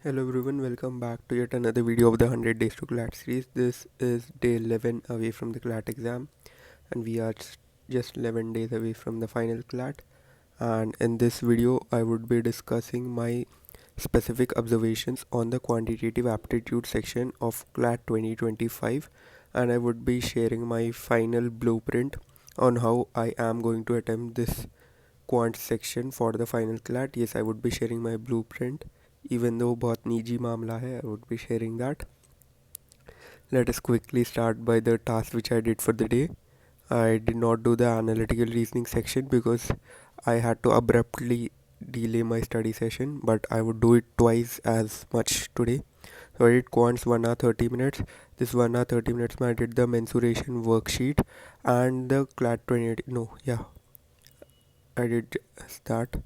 Hello everyone, welcome back to yet another video of the 100 Days to CLAT series. This is day 11 away from the CLAT exam, and we are just 11 days away from the final CLAT. And in this video, I would be discussing my specific observations on the quantitative aptitude section of CLAT 2025, and I would be sharing my final blueprint on how I am going to attempt this quant section for the final CLAT. Yes, I would be sharing my blueprint, even though बहुत निजी मामला है. I would be sharing that. Let us quickly start by the task which I did for the day. I did not do the analytical reasoning section because I had to abruptly delay my study session, but I would do it twice as much today. So I did quants 1 hour 30 minutes. This 1 hour 30 minutes I did the mensuration worksheet and the CLAT 28. No, yeah, I did just that.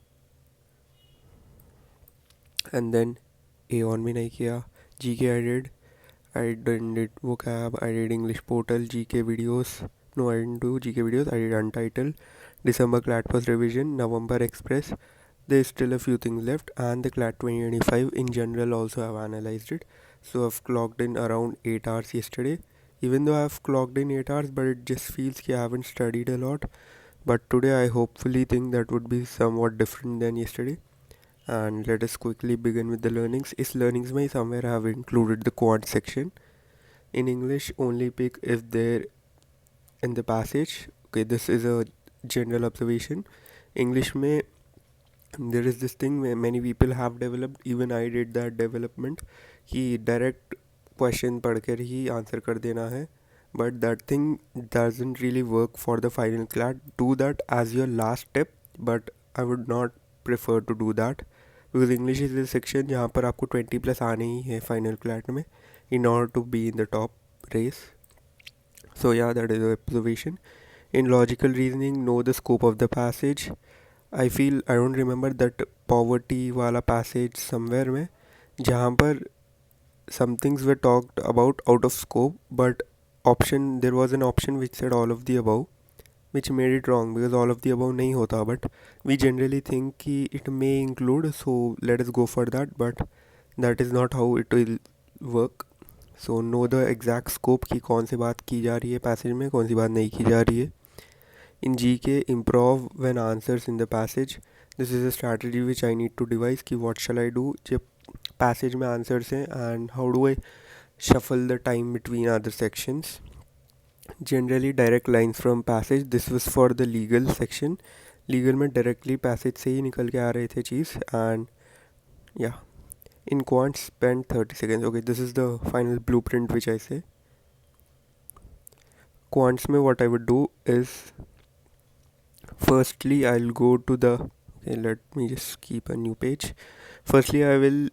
And then A on भी नहीं किया. GK I did. I did vocab. I did English portal GK videos. No, I didn't do GK videos. I did untitled. December CLAT first revision. November express. There's still a few things left, and the CLAT 2025 in general also have analyzed it. So I've clocked in around 8 hours yesterday. Even though I've clocked in 8 hours, but it just feels like I haven't studied a lot. But today I hopefully think that would be somewhat different than yesterday. And let us quickly begin with the learnings. इस learnings में somewhere I have included the quant section. In English, only pick if there in the passage. Okay, this is a general observation. English में there is this thing where many people have developed, even I did that development, कि direct question पढ़कर ही answer कर देना है. But that thing doesn't really work for the final CLAT. Do that as your last step, but I would not prefer to do that. Because English is the section जहाँ पर आपको 20 plus आने ही है final CLAT में in order to be in the top race. So yeah that is observation. In logical reasoning know the scope of the passage. I feel I don't remember that poverty वाला passage somewhere में जहाँ पर some things were talked about out of scope, but option there was an option which said all of the above, which made it wrong because all of the above नहीं होता. But we generally think कि it may include, so let us go for that, but that is not how it will work. So know the exact scope कि कौन सी बात की जा रही है passage में, कौन सी बात नहीं की जा रही है. In GK, improv when answers in the passage. This is a strategy which I need to devise कि what shall I do जब passage में answers हैं and how do I shuffle the time between other sections. Generally direct lines from passage. This was for the legal section. Legal में directly passage से ही निकल के आ रहे थे चीज़. And yeah, in quant spend 30 seconds. Okay, this is the final blueprint which I say. Quants में what I would do is firstly I'll go to the, okay, let me just keep a new page. Firstly I will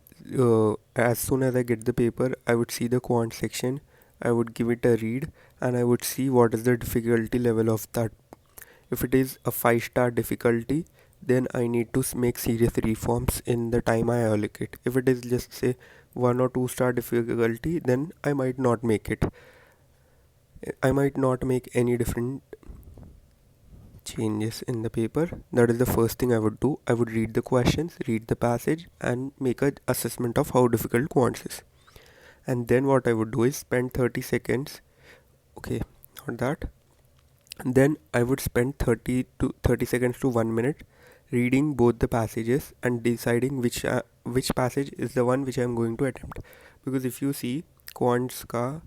as soon as I get the paper I would see the quant section. I would give it a read and I would see what is the difficulty level of that. If it is a 5-star difficulty, then I need to make serious reforms in the time I allocate. If it is just say 1 or 2-star difficulty, then I might not make it. I might not make any different changes in the paper. That is the first thing I would do. I would read the questions, read the passage, and make an assessment of how difficult quants is. And then what I would do is spend 30 seconds. Okay, not that. And then I would spend 30 seconds to 1 minute reading both the passages and deciding which passage is the one which I am going to attempt. Because if you see quants ka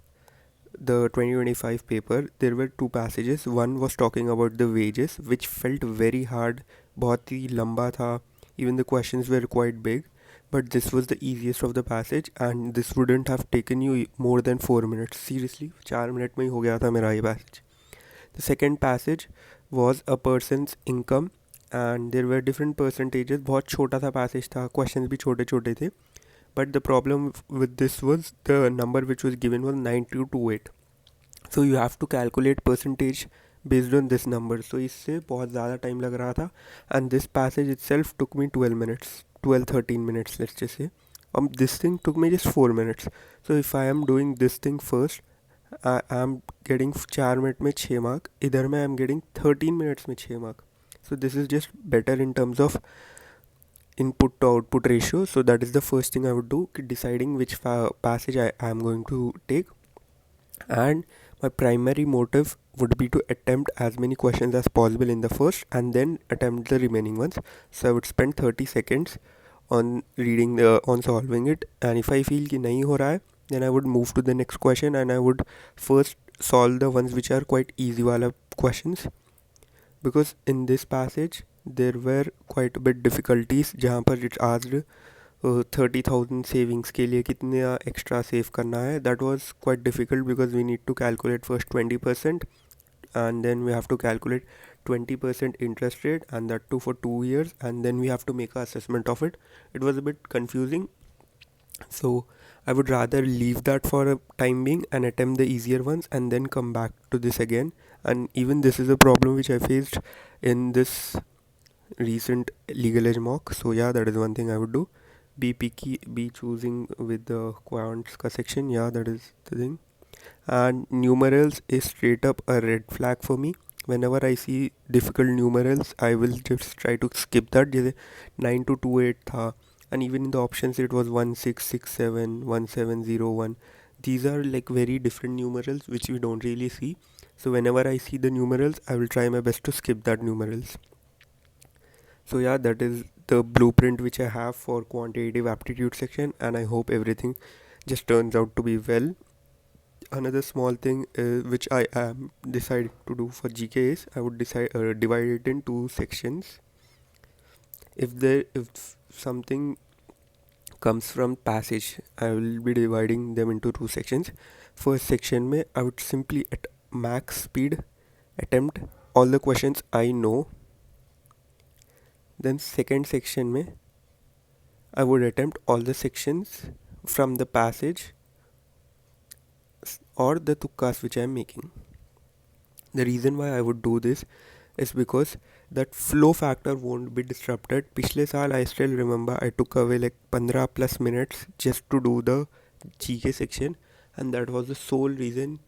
the 2025 paper, there were two passages. One was talking about the wages, which felt very hard, बहुत ही लंबा था. Even the questions were quite big, but this was the easiest of the passage, and this wouldn't have taken you more than 4 minutes. Seriously, 4 minute में ही हो गया था मेरा ये passage. The second passage was a person's income, and there were different percentages. बहुत छोटा सा passage था, questions भी छोटे छोटे थे. But the problem with this was the number which was given was 9228. So you have to calculate percentage based on this number. So इससे बहुत ज़्यादा टाइम लग रहा था. And this passage itself took me 12 minutes, 12-13 minutes, let's just say. This thing took me just 4 minutes. So if I am doing this thing first, I am getting 4 minute में 6 mark. इधर में I am getting 13 minutes में 6 mark. So this is just better in terms of input to output ratio. So that is the first thing I would do, deciding which passage I am going to take. And my primary motive would be to attempt as many questions as possible in the first and then attempt the remaining ones. So I would spend 30 seconds on reading on solving it, and if I feel कि नहीं हो रहा है, then I would move to the next question and I would first solve the ones which are quite easy wala questions, because in this passage there were quite a bit difficulties जहाँ पर it asked 30,000 savings के लिए कितने extra save करना है. That was quite difficult because we need to calculate first 20% and then we have to calculate 20% interest rate, and that too for 2 years, and then we have to make an assessment of it. It was a bit confusing, so I would rather leave that for a time being and attempt the easier ones and then come back to this again. And even this is a problem which I faced in this recent legal edge mock. So yeah, that is one thing I would do. Be picky, be choosing with the quants ka section. Yeah, that is the thing. And numerals is straight up a red flag for me. Whenever I see difficult numerals, I will just try to skip that. जैसे 9228 था, and even in the options it was 1667, 1701. These are like very different numerals which we don't really see. So whenever I see the numerals, I will try my best to skip that numerals. So yeah, that is the blueprint which I have for quantitative aptitude section, and I hope everything just turns out to be well. Another small thing which I am decided to do for GK is I would divide it in two sections. If something comes from passage, I will be dividing them into two sections. First section में I would simply at max speed attempt all the questions I know. Then second section में I would attempt all the sections from the passage or the tukkas which I am making. The reason why I would do this is because that flow factor won't be disrupted. पिछले साल I still remember I took away like 15 plus minutes just to do the GK section, and that was the sole reason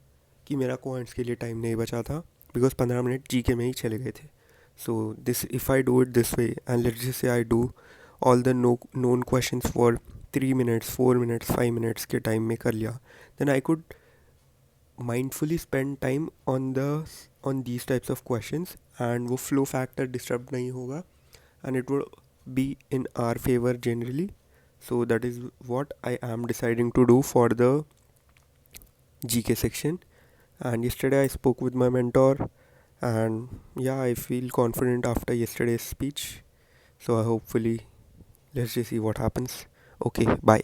कि मेरा quants के लिए time नहीं बचा था, because 15 minute GK में ही चले गए थे. So this, if I do it this way, and let's just say I do all the known questions for 3 minutes, 4 minutes, 5 minutes के टाइम में कर लिया, then I could mindfully spend time on these types of questions, and वो flow factor disturb नहीं होगा, and it would be in our favor generally. So that is what I am deciding to do for the GK section. And yesterday I spoke with my mentor, and yeah, I feel confident after yesterday's speech. So hopefully let's just see what happens. Okay, bye.